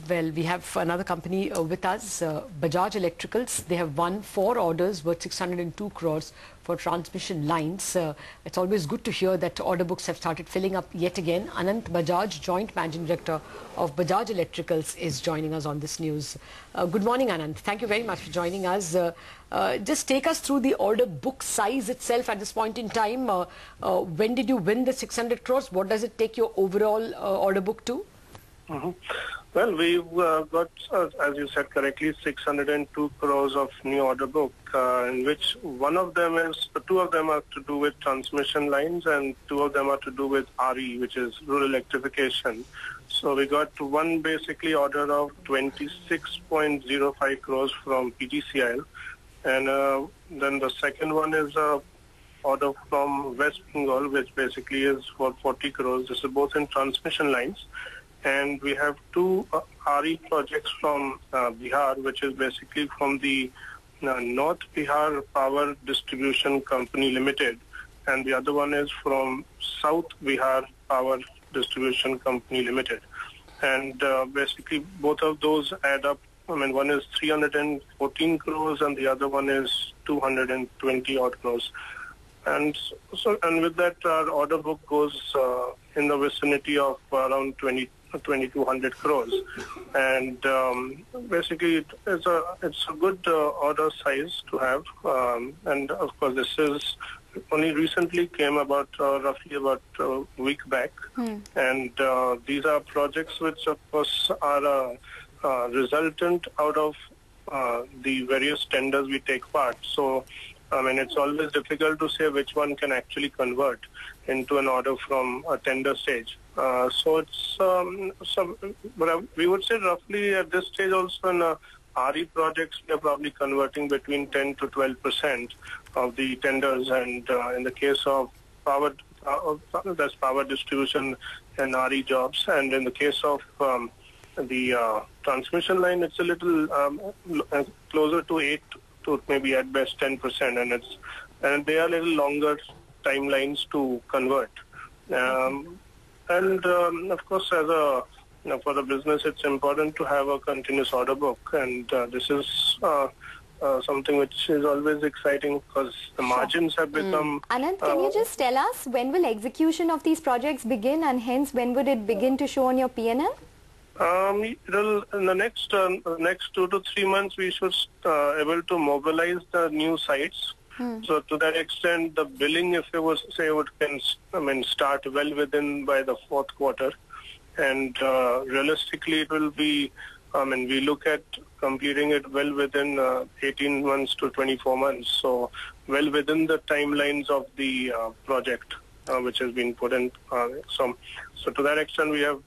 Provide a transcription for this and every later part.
Well, we have another company with us, Bajaj Electricals. They have won 4 orders worth 602 crores for transmission lines. It's always good to hear that order books have started filling up yet again. Anant Bajaj, Joint Managing Director of Bajaj Electricals, is joining us on this news. Good morning, Anant. Thank you very much for joining us. Just take us through the order book size itself at this point in time. When did you win the 600 crores? What does it take your overall order book to? Well, we've got, as you said correctly, 602 crores of new order book, in which two of them are to do with transmission lines and 2 of them are to do with RE, which is rural electrification. So we got one basically order of 26.05 crores from PGCIL, and then the second one is a order from West Bengal, which basically is for 40 crores. This is both in transmission lines. And we have 2 RE projects from Bihar, which is basically from the North Bihar Power Distribution Company Limited, and the other one is from South Bihar Power Distribution Company Limited. And basically both of those add up. I mean, one is 314 crores and the other one is 220 odd crores. And with that, our order book goes in the vicinity of around 2,200 crores, and basically it's a good order size to have, and of course this is only recently came about, roughly about a week back, and these are projects which of course are resultant out of the various tenders we take part. So I mean, it's always difficult to say which one can actually convert into an order from a tender stage. So it's but we would say roughly at this stage also in RE projects we are probably converting between 10 to 12% of the tenders, and in the case of power, that's power distribution and RE jobs, and in the case of the transmission line, it's a little closer to 8 to maybe at best 10%, and they are a little longer timelines to convert. And of course, as for the business, it's important to have a continuous order book, and this is something which is always exciting because the margins have become. Anant, can you just tell us when will execution of these projects begin, and hence when would it begin to show on your P&L? In the next 2 to 3 months, we should able to mobilize the new sites. So to that extent, the billing, if it was can start well within by the 4th quarter, and realistically, it will be. We look at completing it well within 18 months to 24 months. So well within the timelines of the project, which has been put in. So to that extent, we have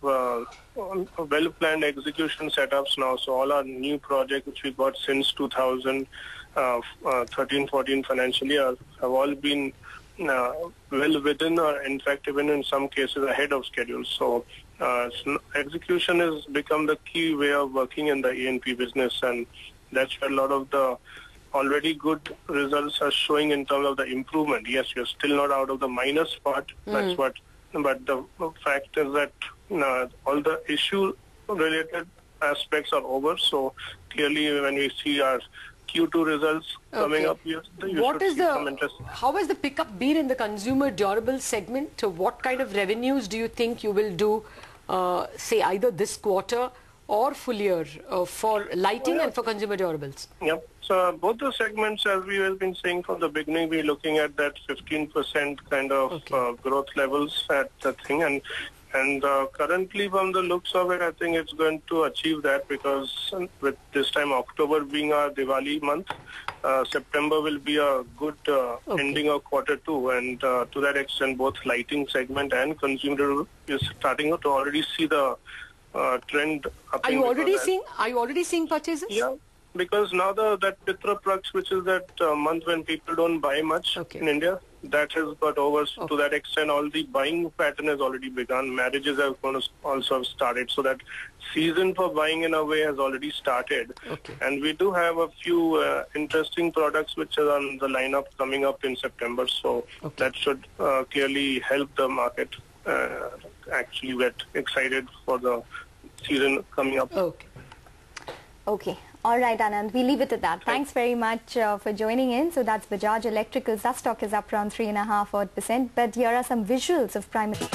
well-planned execution setups now. So all our new projects which we got since 2013-14 financial year have all been well within, or in fact even in some cases ahead of schedule. So execution has become the key way of working in the E&P business, and that's where a lot of the already good results are showing in terms of the improvement. Yes, you're still not out of the minus part. That's what. But the fact is that all the issue-related aspects are over. So clearly, when we see our Q2 results coming up, how has the pickup been in the consumer durable segment? What kind of revenues do you think you will do, say either this quarter or full year for lighting and for consumer durables? Yep. So both the segments, as we have been saying from the beginning, we're looking at that 15% kind of growth levels at the thing, and currently from the looks of it, I think it's going to achieve that, because with this time October being our Diwali month, September will be a good ending of Q2, and to that extent, both lighting segment and consumer is starting to already see the trend. Are you already seeing purchases? Yeah, because now that Pitra Praks, which is that month when people don't buy much in India, that has got over. To that extent, all the buying pattern has already begun. Marriages have also started, so that season for buying in a way has already started. And we do have a few interesting products which are on the lineup coming up in September, so that should clearly help the market actually get excited for the season coming up. Okay. Okay. All right, Anand. We leave it at that. Thanks very much for joining in. So that's Bajaj Electricals. That stock is up around 3.5%. But here are some visuals of primary.